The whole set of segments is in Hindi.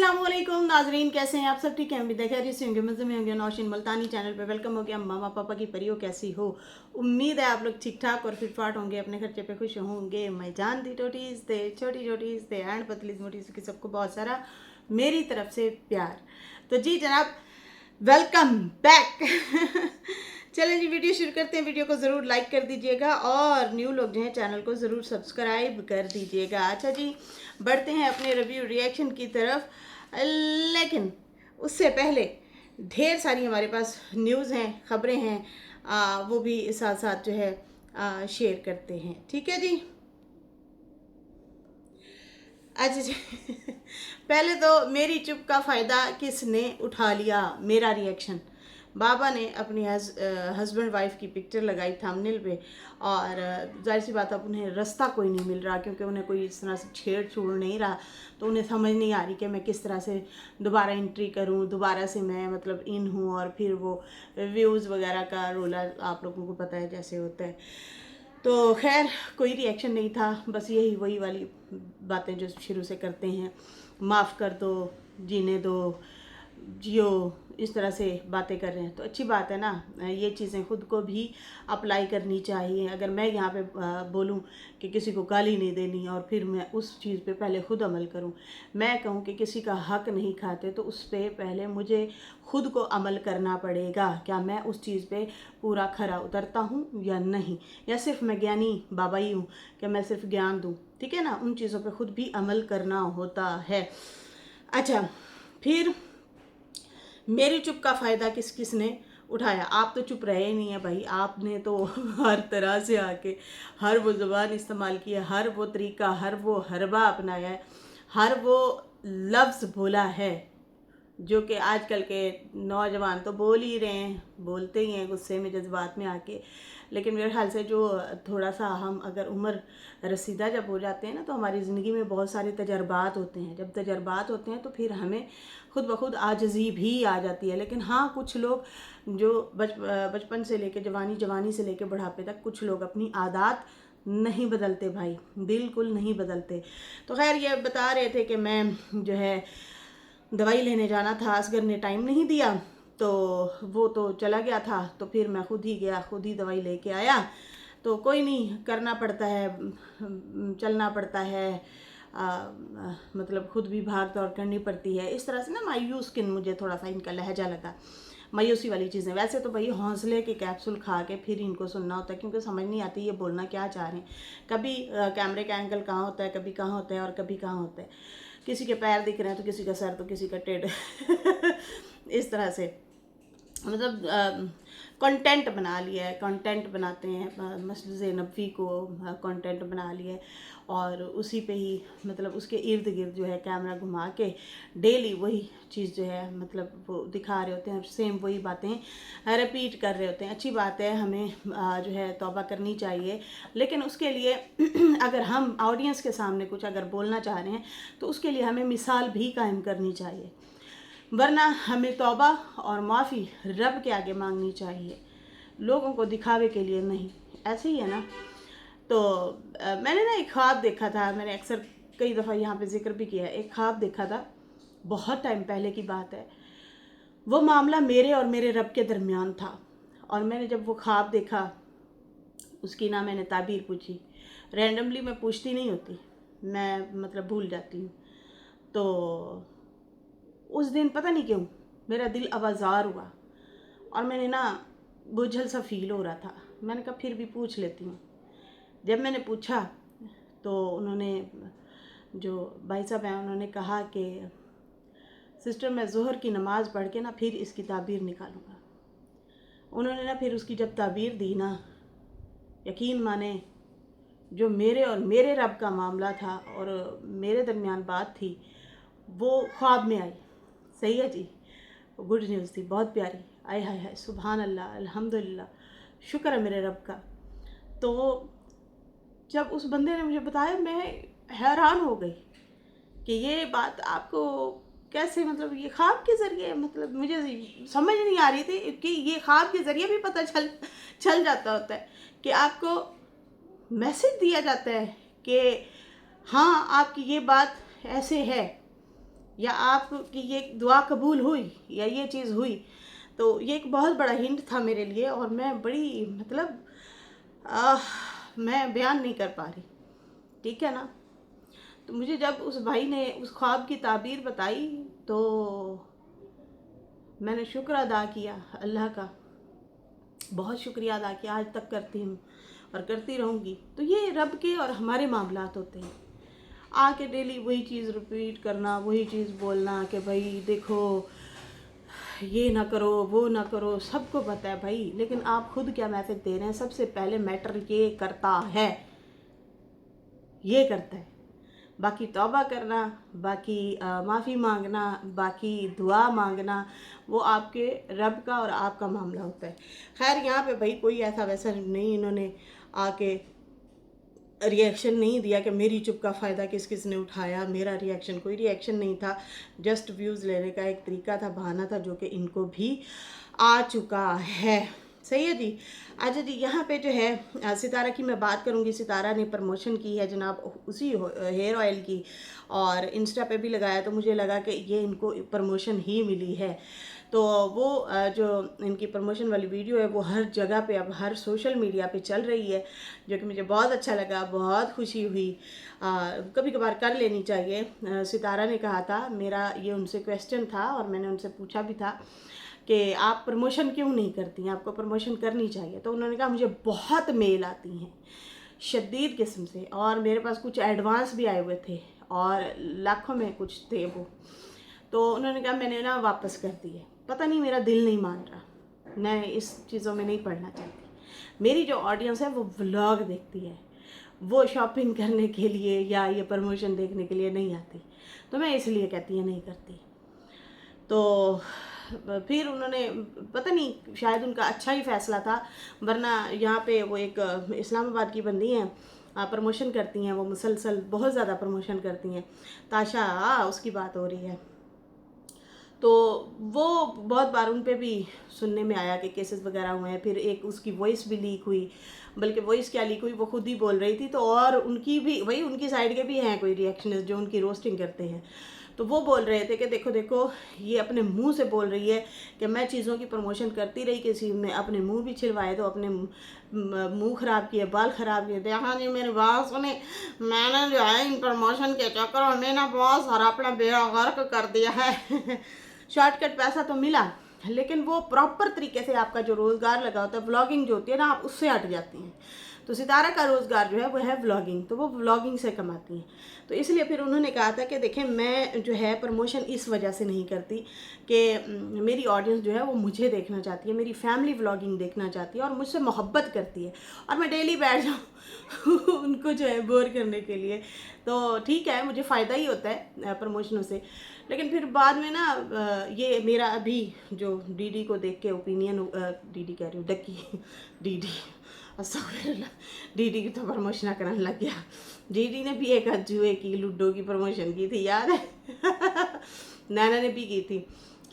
अस्सलाम वालेकुम नाजरीन, कैसे हैं आप सब? ठीक है, उम्मीद है खैरियत से होंगे, मज़े में होंगे। नौशीन मुल्तानी चैनल पे वेलकम हो गया। मामा पापा की परियों कैसी हो? उम्मीद है आप लोग ठीक ठाक और फिटफाट होंगे, अपने खर्चे पे खुश होंगे। मैं जानती टोटीज थे, छोटी छोटीज थे एंड पतली मोटीज की सबको बहुत सारा मेरी तरफ से प्यार। तो जी जनाब, वेलकम बैक। चलें जी, वीडियो शुरू करते हैं। वीडियो को ज़रूर लाइक कर दीजिएगा और न्यू लोग जो हैं चैनल को ज़रूर सब्सक्राइब कर दीजिएगा। अच्छा जी, बढ़ते हैं अपने रिव्यू रिएक्शन की तरफ, लेकिन उससे पहले ढेर सारी हमारे पास न्यूज़ हैं, ख़बरें हैं, वो भी साथ साथ जो है शेयर करते हैं। ठीक है जी। अच्छा जी। पहले तो मेरी चुप का फ़ायदा किसने उठा लिया, मेरा रिएक्शन। बाबा ने अपनी हस्बैंड वाइफ की पिक्चर लगाई थंबनेल पे, और जाहिर सी बात, अब उन्हें रास्ता कोई नहीं मिल रहा, क्योंकि उन्हें कोई इस तरह से छेड़ छूड़ नहीं रहा। तो उन्हें समझ नहीं आ रही कि मैं किस तरह से दोबारा एंट्री करूं, दोबारा से मैं मतलब इन हूं, और फिर वो व्यूज़ वगैरह का रोला आप लोगों को पता है जैसे होता है। तो खैर कोई रिएक्शन नहीं था, बस यही वही वाली बातें जो शुरू से करते हैं, माफ़ कर दो, जीने दो, जियो, इस तरह से बातें कर रहे हैं। तो अच्छी बात है ना, ये चीज़ें खुद को भी अप्लाई करनी चाहिए। अगर मैं यहाँ पे बोलूँ कि किसी को गाली नहीं देनी, और फिर मैं उस चीज़ पे पहले खुद अमल करूँ, मैं कहूँ कि किसी का हक नहीं खाते, तो उस पर पहले मुझे खुद को अमल करना पड़ेगा। क्या मैं उस चीज़ पे पूरा खरा उतरता हूँ या नहीं, या सिर्फ मैं ज्ञानी बाबा ही हूँ कि मैं सिर्फ ज्ञान दूँ? ठीक है ना, उन चीज़ों पे खुद भी अमल करना होता है। अच्छा, फिर मेरी चुप का फ़ायदा किस किस ने उठाया? आप तो चुप रहे नहीं है भाई, आपने तो हर तरह से आके हर वो ज़ुबान इस्तेमाल की है, हर वो तरीका, हर वो हरबा अपनाया है, हर वो लफ्ज़ बोला है जो कि आजकल के नौजवान तो बोल ही रहे हैं, बोलते ही हैं गुस्से में, जज्बात में आके। लेकिन मेरे ख्याल से जो थोड़ा सा हम अगर उम्र रसीदा जब हो जाते हैं ना, तो हमारी ज़िंदगी में बहुत सारे तजर्बात होते हैं। जब तजर्बात होते हैं तो फिर हमें खुद ब खुद आजिज़ी भी आ जाती है। लेकिन हाँ, कुछ लोग जो बचपन से लेके जवानी, जवानी से लेके बुढ़ापे तक, कुछ लोग अपनी आदत नहीं बदलते भाई, बिल्कुल नहीं बदलते। तो खैर ये बता रहे थे कि मैं जो है दवाई लेने जाना था, असगर ने टाइम नहीं दिया, तो वो तो चला गया था, तो फिर मैं खुद ही गया, खुद ही दवाई लेके आया। तो कोई नहीं, करना पड़ता है, चलना पड़ता है, मतलब खुद भी भाग दौड़ करनी पड़ती है। इस तरह से ना मायूस किन, मुझे थोड़ा सा इनका लहजा लगा, मायूसी वाली चीज़ें। वैसे तो भाई हौसले के कैप्सूल खा के फिर इनको सुनना होता है, क्योंकि समझ नहीं आती ये बोलना क्या चाह रहे हैं। कभी कैमरे का एंगल कहाँ होता है, कभी कहाँ होता है, और कभी कहाँ होता है। किसी के पैर दिख रहे हैं तो किसी का सर, तो किसी का टेढ़। इस तरह से मतलब कंटेंट बना लिया है, कंटेंट बनाते हैं, मस्जिद नबवी को कंटेंट बना लिया है, और उसी पे ही मतलब उसके इर्द गिर्द जो है कैमरा घुमा के डेली वही चीज़ जो है मतलब वो दिखा रहे होते हैं, और सेम वही बातें रिपीट कर रहे होते हैं। अच्छी बात है, हमें जो है तौबा करनी चाहिए, लेकिन उसके लिए अगर हम ऑडियंस के सामने कुछ अगर बोलना चाह रहे हैं, तो उसके लिए हमें मिसाल भी कायम करनी चाहिए, वरना हमें तौबा और माफ़ी रब के आगे मांगनी चाहिए, लोगों को दिखावे के लिए नहीं। ऐसे ही है ना। तो मैंने ना एक ख्वाब देखा था, मैंने अक्सर कई दफ़ा यहाँ पे जिक्र भी किया है। एक ख्वाब देखा था, बहुत टाइम पहले की बात है। वो मामला मेरे और मेरे रब के दरमियान था, और मैंने जब वो ख्वाब देखा, उसकी ना मैंने ताबीर पूछी। रैंडमली मैं पूछती नहीं होती, मैं मतलब भूल जाती हूँ। तो उस दिन पता नहीं क्यों मेरा दिल आवाज़ार हुआ, और मैंने ना बोझल सा फील हो रहा था। मैंने कहा फिर भी पूछ लेती हूँ। जब मैंने पूछा तो उन्होंने, जो भाई साहब हैं, उन्होंने कहा कि सिस्टर मैं ज़ोहर की नमाज़ पढ़ के ना फिर इसकी ताबीर निकालूंगा। उन्होंने ना फिर उसकी जब ताबीर दी ना, यकीन माने, जो मेरे और मेरे रब का मामला था और मेरे दरमियान बात थी, वो ख्वाब में आई। सही है जी, गुड न्यूज़ थी, बहुत प्यारी। आय हाय हाय, सुभान अल्लाह, अल्हम्दुलिल्लाह, शुक्र है मेरे रब का। तो जब उस बंदे ने मुझे बताया, मैं हैरान हो गई कि ये बात आपको कैसे, मतलब ये ख्वाब के ज़रिए, मतलब मुझे समझ नहीं आ रही थी कि ये ख्वाब के ज़रिए भी पता चल जाता होता है कि आपको मैसेज दिया जाता है कि हाँ आपकी ये बात ऐसे है। या आपकी ये दुआ कबूल हुई या ये चीज़ हुई। तो ये एक बहुत बड़ा हिंट था मेरे लिए, और मैं बड़ी मतलब आह, मैं बयान नहीं कर पा रही, ठीक है ना। तो मुझे जब उस भाई ने उस ख्वाब की ताबीर बताई तो मैंने शुक्र अदा किया अल्लाह का, बहुत शुक्रिया अदा किया, आज तक करती हूँ और करती रहूँगी। तो ये रब के और हमारे मामलात होते हैं। आके डेली वही चीज़ रिपीट करना, वही चीज़ बोलना कि भाई देखो ये ना करो वो ना करो, सबको पता है भाई, लेकिन आप खुद क्या मैसेज दे रहे हैं। सबसे पहले मैटर ये करता है, ये करता है। बाकी तौबा करना, बाकी माफ़ी मांगना, बाकी दुआ मांगना, वो आपके रब का और आपका मामला होता है। खैर यहाँ पे भाई कोई ऐसा वैसा नहीं, इन्होंने आके रिएक्शन नहीं दिया कि मेरी चुप का फ़ायदा किस किस ने उठाया। मेरा रिएक्शन कोई रिएक्शन नहीं था, जस्ट व्यूज़ लेने का एक तरीका था, बहाना था, जो कि इनको भी आ चुका है। सही है जी। अच्छा जी, यहाँ पे जो है सितारा की मैं बात करूँगी। सितारा ने प्रमोशन की है जनाब उसी हेयर ऑयल की, और इंस्टा पे भी लगाया, तो मुझे लगा कि ये इनको प्रमोशन ही मिली है। तो वो जो इनकी प्रमोशन वाली वीडियो है वो हर जगह पे, अब हर सोशल मीडिया पे चल रही है, जो कि मुझे बहुत अच्छा लगा, बहुत खुशी हुई। कभी कभार कर लेनी चाहिए। सितारा ने कहा था, मेरा ये उनसे क्वेश्चन था और मैंने उनसे पूछा भी था कि आप प्रमोशन क्यों नहीं करती हैं, आपको प्रमोशन करनी चाहिए। तो उन्होंने कहा मुझे बहुत मेल आती हैं शदीद किस्म से, और मेरे पास कुछ एडवांस भी आए हुए थे और लाखों में कुछ थे वो। तो उन्होंने कहा मैंने ना वापस कर दिए, पता नहीं मेरा दिल नहीं मान रहा, मैं इस चीज़ों में नहीं पढ़ना चाहती। मेरी जो ऑडियंस है वो व्लॉग देखती है, वो शॉपिंग करने के लिए या ये प्रमोशन देखने के लिए नहीं आती, तो मैं इसलिए कहती है नहीं करती। तो फिर उन्होंने पता नहीं, शायद उनका अच्छा ही फैसला था, वरना यहाँ पे वो एक इस्लामाबाद की बंदी हैं, प्रमोशन करती हैं वो, मुसलसल बहुत ज़्यादा प्रमोशन करती हैं। ताशा, उसकी बात हो रही है। तो वो बहुत बार उन पे भी सुनने में आया कि केसेस वगैरह हुए हैं। फिर एक उसकी वॉइस भी लीक हुई, बल्कि वॉइस क्या लीक हुई, वो खुद ही बोल रही थी। तो और उनकी भी वही, उनकी साइड के भी हैं कोई रिएक्शनिस्ट जो उनकी रोस्टिंग करते हैं, तो वो बोल रहे थे कि देखो देखो, ये अपने मुंह से बोल रही है कि मैं चीज़ों की प्रमोशन करती रही, किसी ने अपने मुंह भी छिलवाए, तो अपने मुंह ख़राब किए, बाल ख़राब किए। देखा जी, मेरी बात सुने, मैंने जो है इन प्रमोशन के चक्कर में ना बहुत सारा अपना बेड़ा गर्क कर दिया है। शॉर्टकट पैसा तो मिला, लेकिन वो प्रॉपर तरीके से आपका जो रोज़गार लगा होता है, व्लॉगिंग जो होती है ना, आप उससे हट जाती हैं। तो सितारा का रोज़गार जो है वो है व्लॉगिंग, तो वो व्लॉगिंग से कमाती हैं। तो इसलिए फिर उन्होंने कहा था कि देखें, मैं जो है प्रमोशन इस वजह से नहीं करती कि मेरी ऑडियंस जो है वो मुझे देखना चाहती है, मेरी फैमिली व्लॉगिंग देखना चाहती है और मुझसे मोहब्बत करती है, और मैं डेली बैठ जाऊँ उनको जो है बोर करने के लिए। तो ठीक है, मुझे फ़ायदा ही होता है प्रमोशनों से। लेकिन फिर बाद में ना ये मेरा अभी जो डीडी को देख के ओपिनियन, डीडी कह रही हूँ, डक्की, डीडी, अस्तगफिरुल्लाह, डीडी की तो प्रमोशन करने लग गया। डीडी ने भी एक जुए की, लूडो की प्रमोशन की थी, याद है? नैना ने भी की थी।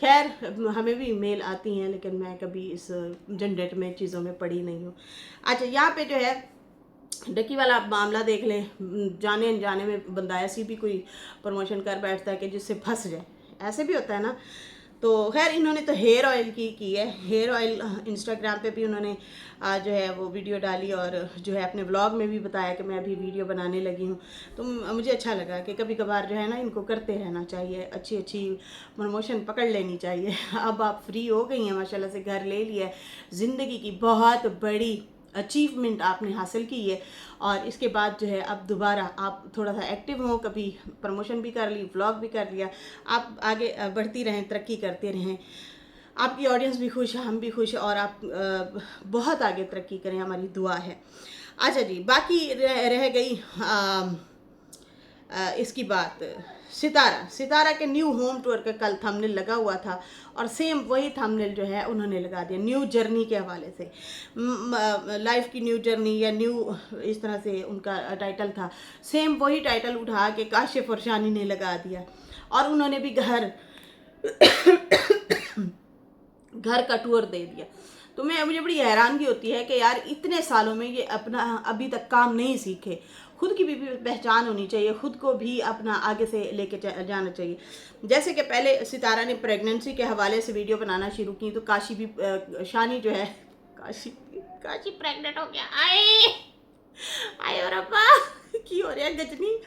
खैर, हमें भी मेल आती हैं, लेकिन मैं कभी इस झंझट में चीज़ों में पड़ी नहीं हूँ। अच्छा, यहाँ पे जो है डकी वाला मामला देख लें, जाने अनजाने में बंदा ऐसी भी कोई प्रमोशन कर बैठता है कि जिससे फंस जाए, ऐसे भी होता है ना। तो खैर, इन्होंने तो हेयर ऑयल की है। हेयर ऑयल इंस्टाग्राम पे भी उन्होंने जो है वो वीडियो डाली, और जो है अपने व्लॉग में भी बताया कि मैं अभी वीडियो बनाने लगी हूँ। तो मुझे अच्छा लगा कि कभी कभार जो है ना, इनको करते रहना चाहिए, अच्छी अच्छी प्रमोशन पकड़ लेनी चाहिए। अब आप फ्री हो गई हैं माशाल्लाह से, घर ले लिया है, ज़िंदगी की बहुत बड़ी अचीवमेंट आपने हासिल की है, और इसके बाद जो है अब दोबारा आप थोड़ा सा एक्टिव हो, कभी प्रमोशन भी कर ली, व्लॉग भी कर लिया, आप आगे बढ़ती रहें, तरक्की करते रहें, आपकी ऑडियंस भी खुश है, हम भी खुश, और आप बहुत आगे तरक्की करें, हमारी दुआ है। अच्छा जी, बाकी रह गई इसकी बात, सितारा के न्यू होम टूर का कल थंबनेल लगा हुआ था, और सेम वही थंबनेल जो है उन्होंने लगा दिया न्यू जर्नी के हवाले से, लाइफ की न्यू जर्नी या न्यू, इस तरह से उनका टाइटल था। सेम वही टाइटल उठा के काशिफ और शानी ने लगा दिया, और उन्होंने भी घर का टूर दे दिया। तो मुझे बड़ी हैरानगी होती है कि यार, इतने सालों में ये अपना अभी तक काम नहीं सीखे, खुद की भी पहचान होनी चाहिए, खुद को भी अपना आगे से लेके जाना चाहिए। जैसे कि पहले सितारा ने प्रेगनेंसी के हवाले से वीडियो बनाना शुरू की, तो काशी भी शानी जो है, काशी प्रेग्नेंट हो गया। आए और अब्बा की हो रहा है गजनी।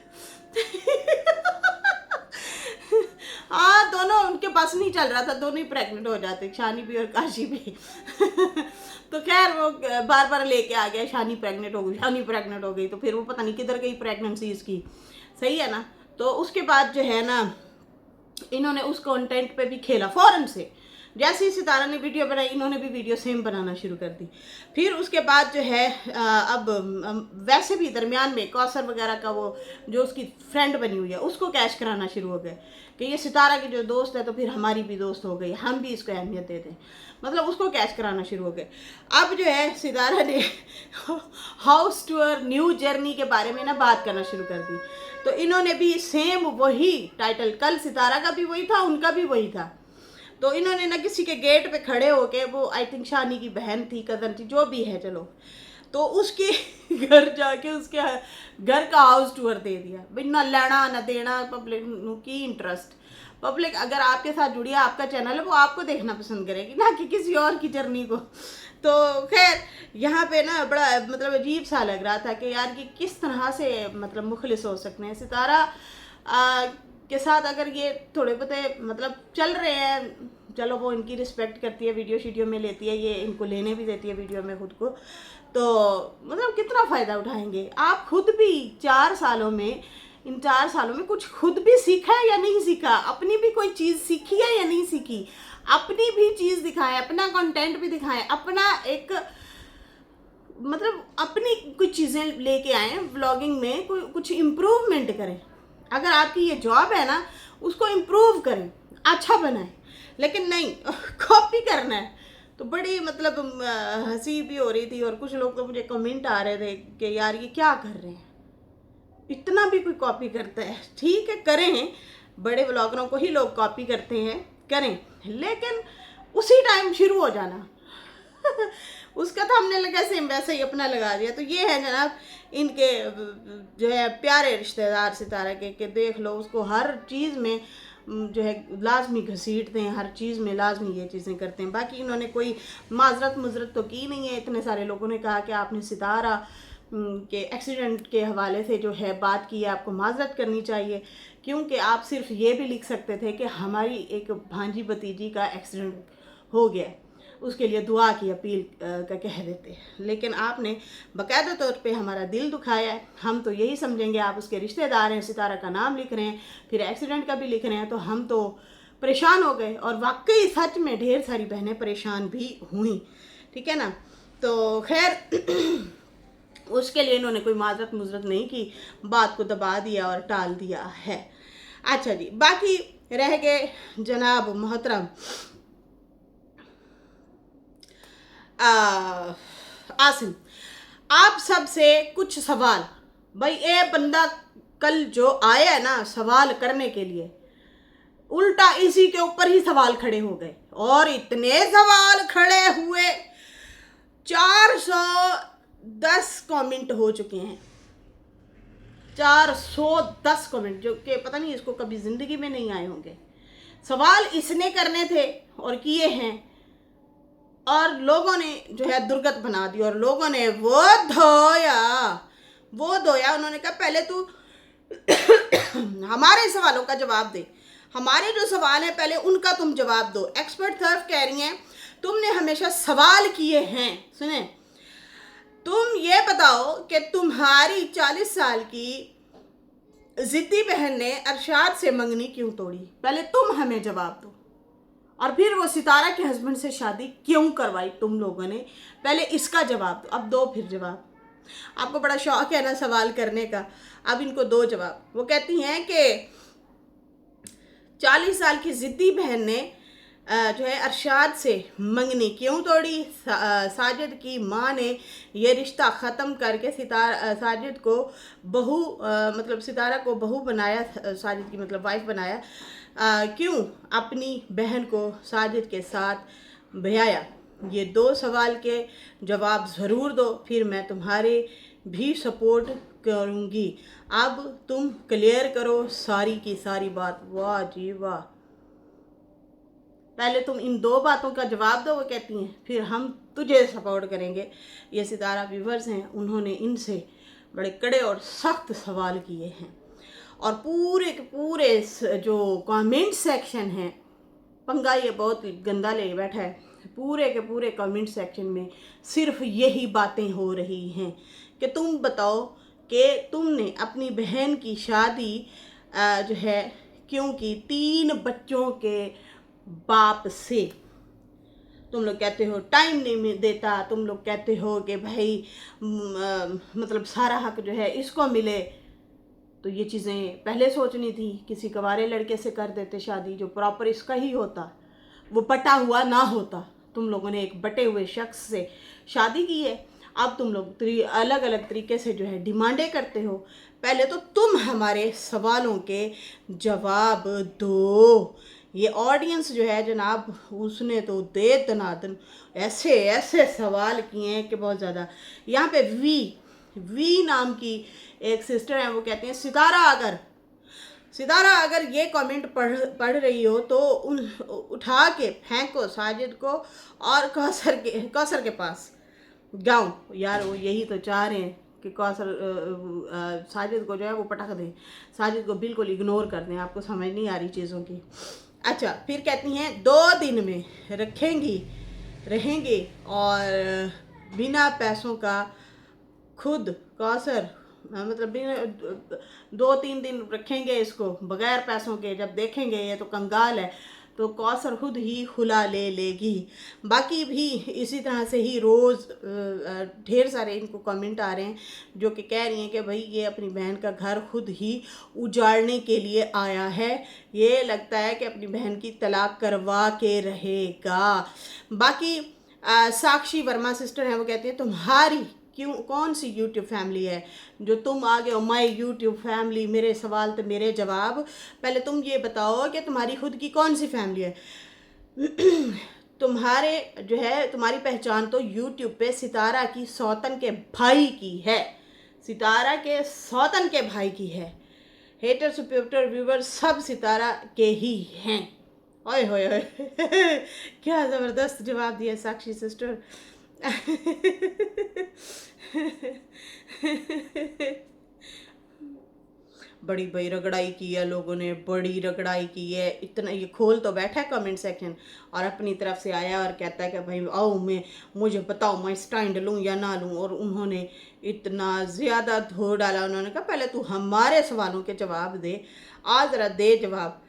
हाँ, दोनों उनके पास नहीं चल रहा था, दोनों ही प्रेग्नेंट हो जाते, शानी भी और काशी भी। तो खैर वो बार बार लेके आ गया, शानी प्रेग्नेंट हो गई, शानी प्रेग्नेंट हो गई, तो फिर वो पता नहीं किधर गई प्रेगनेंसी इसकी, सही है ना। तो उसके बाद जो है ना, इन्होंने उस कंटेंट पे भी खेला फौरन से। जैसे ही सितारा ने वीडियो बनाई, इन्होंने भी वीडियो सेम बनाना शुरू कर दी। फिर उसके बाद जो है अब वैसे भी दरमियान में कौसर वगैरह का वो जो उसकी फ्रेंड बनी हुई है उसको कैश कराना शुरू हो गए कि ये सितारा की जो दोस्त है तो फिर हमारी भी दोस्त हो गई, हम भी इसको अहमियत देते हैं, मतलब उसको कैश कराना शुरू हो गए। अब जो है सितारा ने हाउस टूर न्यू जर्नी के बारे में ना बात करना शुरू कर दी। तो इन्होंने भी सेम वही टाइटल, कल सितारा का भी वही था, उनका भी वही था। तो इन्होंने ना किसी के गेट पे खड़े होके, वो आई थिंक शानी की बहन थी, कज़न थी, जो भी है चलो, तो उसके घर जाके उसके घर का हाउस टूर दे दिया। भाई ना लेना ना देना, पब्लिक की इंटरेस्ट, पब्लिक अगर आपके साथ जुड़ी है, आपका चैनल है, वो आपको देखना पसंद करेगी, ना कि किसी और की जर्नी को। तो खैर यहाँ पे ना बड़ा मतलब अजीब सा लग रहा था कि यार कि किस तरह से मतलब मुखलिस हो सकते हैं। सितारा के साथ अगर ये थोड़े बहुत मतलब चल रहे हैं, चलो वो इनकी रिस्पेक्ट करती है, वीडियो शीडियो में लेती है, ये इनको लेने भी देती है वीडियो में खुद को, तो मतलब कितना फ़ायदा उठाएंगे। आप खुद भी 4 सालों में, इन 4 सालों में कुछ खुद भी सीखा है या नहीं सीखा, अपनी भी कोई चीज़ सीखी है या नहीं सीखी, अपनी भी चीज़ दिखाएं, अपना कंटेंट भी दिखाएं, अपना एक मतलब अपनी कुछ चीज़ें लेके आएँ व्लॉगिंग में, कोई कुछ इम्प्रूवमेंट करें। अगर आपकी ये जॉब है ना, उसको इम्प्रूव करें, अच्छा बनाएं, लेकिन नहीं कॉपी करना है। तो बड़ी मतलब हंसी भी हो रही थी, और कुछ लोग तो मुझे कमेंट आ रहे थे कि यार ये क्या कर रहे हैं, इतना भी कोई कॉपी करता है। ठीक है, करें, बड़े व्लॉगरों को ही लोग कॉपी करते हैं, करें, लेकिन उसी टाइम शुरू हो जाना। उसका तो हमने लगा सेम वैसे ही अपना लगा दिया। तो ये है जनाब इनके जो है प्यारे रिश्तेदार सितारा के देख लो, उसको हर चीज़ में जो है लाजमी घसीटते हैं, हर चीज़ में लाजमी ये चीज़ें करते हैं। बाकी इन्होंने कोई माजरत मुजरत तो की नहीं है। इतने सारे लोगों ने कहा कि आपने सितारा के एक्सीडेंट के हवाले से जो है बात की है, आपको माजरत करनी चाहिए, क्योंकि आप सिर्फ ये भी लिख सकते थे कि हमारी एक भांजी भतीजी का एक्सीडेंट हो गया, उसके लिए दुआ की अपील का कह देते, लेकिन आपने बाकायदा तौर पे हमारा दिल दुखाया है। हम तो यही समझेंगे आप उसके रिश्तेदार हैं, सितारा का नाम लिख रहे हैं, फिर एक्सीडेंट का भी लिख रहे हैं, तो हम तो परेशान हो गए। और वाकई सच में ढेर सारी बहनें परेशान भी हुई, ठीक है ना। तो खैर उसके लिए इन्होंने कोई माजरत मुजरत नहीं की, बात को दबा दिया और टाल दिया है। अच्छा जी, बाकी रह गए जनाब मोहतरम आसिम, आप सबसे कुछ सवाल। भाई ये बंदा कल जो आया है ना सवाल करने के लिए, उल्टा इसी के ऊपर ही सवाल खड़े हो गए, और इतने सवाल खड़े हुए, 410 कमेंट हो चुके हैं, 410 कमेंट, जो कि पता नहीं इसको कभी जिंदगी में नहीं आए होंगे। सवाल इसने करने थे और किए हैं, और लोगों ने जो है दुर्गत बना दी, और लोगों ने वो धोया। उन्होंने कहा पहले तू हमारे सवालों का जवाब दे, हमारे जो सवाल हैं पहले उनका तुम जवाब दो। एक्सपर्ट सर्फ कह रही हैं तुमने हमेशा सवाल किए हैं। सुने, तुम ये बताओ कि तुम्हारी 40 साल की जिद्दी बहन ने अरशाद से मंगनी क्यों तोड़ी, पहले तुम हमें जवाब दो। और फिर वो सितारा के हस्बैंड से शादी क्यों करवाई तुम लोगों ने, पहले इसका जवाब दो। अब दो फिर जवाब, आपको बड़ा शौक है ना सवाल करने का, अब इनको दो जवाब। वो कहती हैं कि 40 साल की जिद्दी बहन ने जो है अरशाद से मंगनी क्यों तोड़ी, साजिद की माँ ने ये रिश्ता ख़त्म करके साजिद को बहू मतलब सितारा को बहू बनाया, साजिद की मतलब वाइफ बनाया, क्यों अपनी बहन को साजिद के साथ ब्याया। ये दो सवाल के जवाब ज़रूर दो, फिर मैं तुम्हारे भी सपोर्ट करूँगी। अब तुम क्लियर करो सारी की सारी बात। वाह जी वाह, पहले तुम इन दो बातों का जवाब दो, वो कहती हैं, फिर हम तुझे सपोर्ट करेंगे। ये सितारा व्यूवर्स हैं, उन्होंने इनसे बड़े कड़े और सख्त सवाल किए हैं, और पूरे के पूरे जो कमेंट सेक्शन है, पंगा ये बहुत गंदा ले बैठा है। पूरे के पूरे कमेंट सेक्शन में सिर्फ यही बातें हो रही हैं कि तुम बताओ कि तुमने अपनी बहन की शादी जो है क्यों की 3 बच्चों के बाप से। तुम लोग कहते हो टाइम नहीं देता, तुम लोग कहते हो कि भाई मतलब सारा हक जो है इसको मिले। तो ये चीज़ें पहले सोचनी थी, किसी कवारे लड़के से कर देते शादी जो प्रॉपर इसका ही होता, वो पटा हुआ ना होता। तुम लोगों ने एक बटे हुए शख्स से शादी की है, अब तुम लोग अलग अलग तरीके से जो है डिमांडें करते हो। पहले तो तुम हमारे सवालों के जवाब दो। ये ऑडियंस जो है जनाब, उसने तो दे दनादन ऐसे ऐसे सवाल किए हैं कि बहुत ज़्यादा। यहाँ पे वी नाम की एक सिस्टर है, वो कहते हैं सितारा अगर ये कमेंट पढ़ रही हो तो उठा के फेंको साजिद को और कौसर के पास गाँव। यार वो यही तो चाह रहे हैं कि कौसर साजिद को जो है वो पटक दें, साजिद को बिल्कुल इग्नोर कर दें। आपको समझ नहीं आ रही चीज़ों की। अच्छा, फिर कहती हैं 2 दिन में रहेंगे और बिना पैसों का खुद कौसर मतलब 2-3 दिन रखेंगे इसको बगैर पैसों के। जब देखेंगे ये तो कंगाल है तो कौसर खुद ही खुला ले लेगी। बाकी भी इसी तरह से ही रोज़ ढेर सारे इनको कमेंट आ रहे हैं जो कि कह रही हैं कि भाई ये अपनी बहन का घर खुद ही उजाड़ने के लिए आया है। ये लगता है कि अपनी बहन की तलाक करवा के रहेगा। बाकी साक्षी वर्मा सिस्टर हैं, वो कहती है तुम्हारी कौन सी यूट्यूब फैमिली है जो तुम आ गए हो माई यूट्यूब फैमिली। मेरे सवाल तो मेरे जवाब। पहले तुम ये बताओ कि तुम्हारी खुद की कौन सी फैमिली है। तुम्हारे जो है तुम्हारी पहचान तो यूट्यूब पे सितारा की सौतन के भाई की है, सितारा के सौतन के भाई की है। हेटर सुपर व्यूवर सब सितारा के ही हैं। ओए होए होए क्या ज़बरदस्त जवाब दिया साक्षी सिस्टर। बड़ी बड़ी रगड़ाई की है लोगों ने, बड़ी रगड़ाई की है। इतना ये खोल तो बैठा है कमेंट सेक्शन और अपनी तरफ से आया और कहता है कि भाई आओ मुझे बताओ मैं स्टैंड लूँ या ना लूँ। और उन्होंने इतना ज़्यादा धो डाला। उन्होंने कहा पहले तू हमारे सवालों के जवाब दे, आज ज़रा दे जवाब।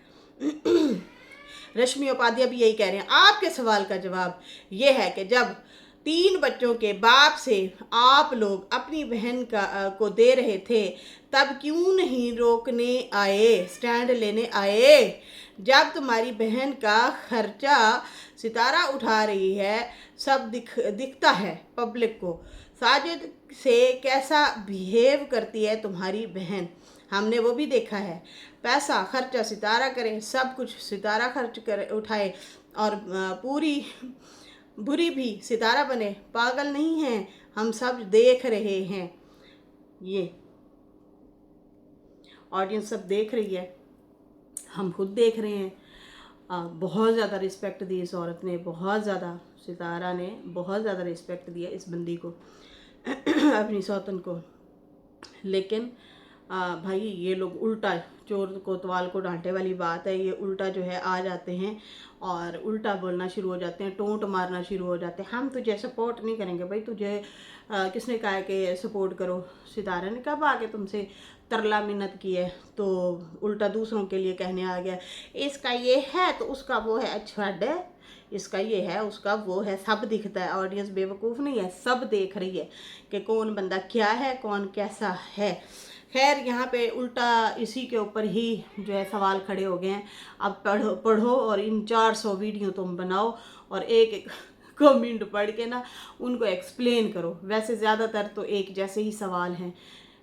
रश्मि उपाध्याय भी यही कह रहे हैं। आपके सवाल का जवाब ये है कि जब 3 बच्चों के बाप से आप लोग अपनी बहन को दे रहे थे तब क्यों नहीं रोकने आए, स्टैंड लेने आए। जब तुम्हारी बहन का खर्चा सितारा उठा रही है, सब दिखता है पब्लिक को। साजिद से कैसा बिहेव करती है तुम्हारी बहन, हमने वो भी देखा है। पैसा खर्चा सितारा करे, सब कुछ सितारा खर्च करे उठाए और पूरी बुरी भी सितारा बने। पागल नहीं हैं, हम सब देख रहे हैं। ये ऑडियंस सब देख रही है, हम खुद देख रहे हैं। बहुत ज़्यादा रिस्पेक्ट दी इस औरत ने, बहुत ज़्यादा सितारा ने बहुत ज़्यादा रिस्पेक्ट दिया इस बंदी को अपनी सौतन को। लेकिन भाई ये लोग उल्टा, चोर कोतवाल को डांटे वाली बात है। ये उल्टा जो है आ जाते हैं और उल्टा बोलना शुरू हो जाते हैं, टोंट मारना शुरू हो जाते हैं। हम तुझे सपोर्ट नहीं करेंगे। भाई तुझे किसने कहा है कि सपोर्ट करो। सितारा ने कब आके तुमसे तरला मिन्नत की है तो उल्टा दूसरों के लिए कहने आ गया इसका ये है तो उसका वो है। अच्छा डे, इसका ये है उसका वो है, सब दिखता है। ऑडियंस बेवकूफ़ नहीं है, सब देख रही है कि कौन बंदा क्या है, कौन कैसा है। खैर यहाँ पे उल्टा इसी के ऊपर ही जो है सवाल खड़े हो गए हैं। अब पढ़ो और इन 400 वीडियो तुम बनाओ और एक एक कमेंट पढ़ के ना उनको एक्सप्लेन करो। वैसे ज़्यादातर तो एक जैसे ही सवाल हैं,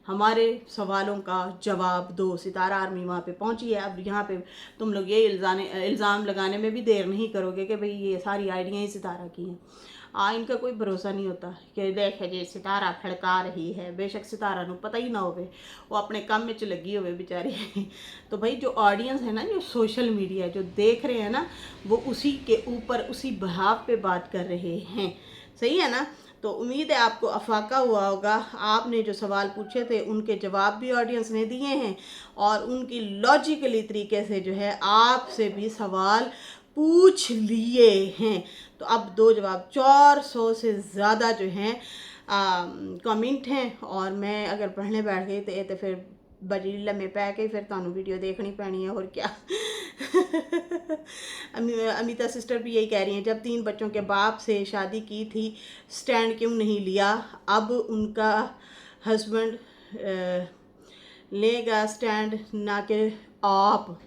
हमारे सवालों का जवाब दो। सितारा आर्मी वहाँ पे पहुँची है। अब यहाँ पे तुम लोग ये इल्ज़ाम लगाने में भी देर नहीं करोगे कि भाई ये सारी आइडियाँ ही सितारा की हैं। इनका कोई भरोसा नहीं होता कि देखे जी सितारा फड़का रही है, बेशक सितारा नू पता ही ना होवे, वो अपने काम में च लगी होवे बेचारी। तो भाई जो ऑडियंस है ना, जो सोशल मीडिया जो देख रहे हैं ना, वो उसी के ऊपर उसी बहाव पे बात कर रहे हैं, सही है ना। तो उम्मीद है आपको अफाका हुआ होगा। आपने जो सवाल पूछे थे उनके जवाब भी ऑडियंस ने दिए हैं, और उनकी लॉजिकली तरीके से जो है आपसे भी सवाल पूछ लिए हैं। तो अब 2 जवाब, 400 से ज़्यादा जो हैं कमेंट हैं, और मैं अगर पढ़ने बैठ गई तो फिर बड़ी लम्बे पै के फिर तुहानू वीडियो देखनी पैनी है, और क्या। अमिता सिस्टर भी यही कह रही हैं, जब 3 बच्चों के बाप से शादी की थी स्टैंड क्यों नहीं लिया, अब उनका हस्बैंड लेगा स्टैंड ना कि आप,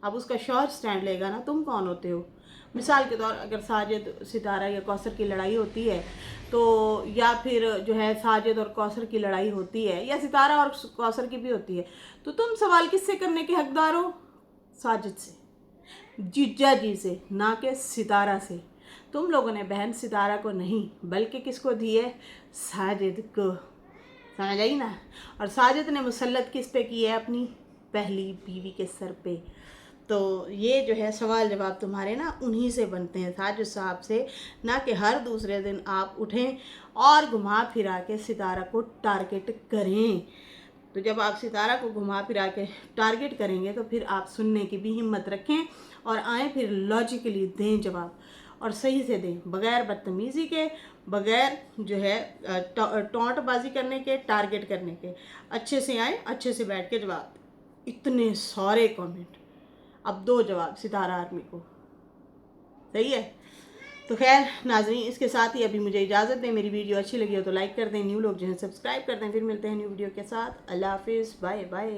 अब उसका शौहर स्टैंड लेगा ना, तुम कौन होते हो। मिसाल के तौर अगर साजिद सितारा या कौसर की लड़ाई होती है तो, या फिर जो है साजिद और कौसर की लड़ाई होती है, या सितारा और कौसर की भी होती है, तो तुम सवाल किससे करने के हकदार हो? साजिद से, जीजा जी से, ना कि सितारा से। तुम लोगों ने बहन सितारा को नहीं बल्कि किसको दी है? साजिद को, समझ आई ना। और साजिद ने मुसल्लत किस पे की है? अपनी पहली बीवी के सर पे। तो ये जो है सवाल जवाब तुम्हारे ना उन्हीं से बनते हैं, साजिद साहब से, ना कि हर दूसरे दिन आप उठें और घुमा फिरा के सितारा को टारगेट करें। तो जब आप सितारा को घुमा फिरा के टारगेट करेंगे तो फिर आप सुनने की भी हिम्मत रखें और आए फिर लॉजिकली दें जवाब, और सही से दें, बग़ैर बदतमीज़ी के, बग़ैर जो है टॉन्टबाजी करने के, टारगेट करने के। अच्छे से आए, अच्छे से बैठ के जवाब। इतने सारे कमेंट, अब 2 जवाब सितारा आर्मी को, सही है। तो खैर नाज़रीन, इसके साथ ही अभी मुझे इजाज़त दें। मेरी वीडियो अच्छी लगी हो तो लाइक कर दें, न्यू लोग जो हैं सब्सक्राइब कर दें। फिर मिलते हैं न्यू वीडियो के साथ। अल्लाह हाफिज़, बाय बाय।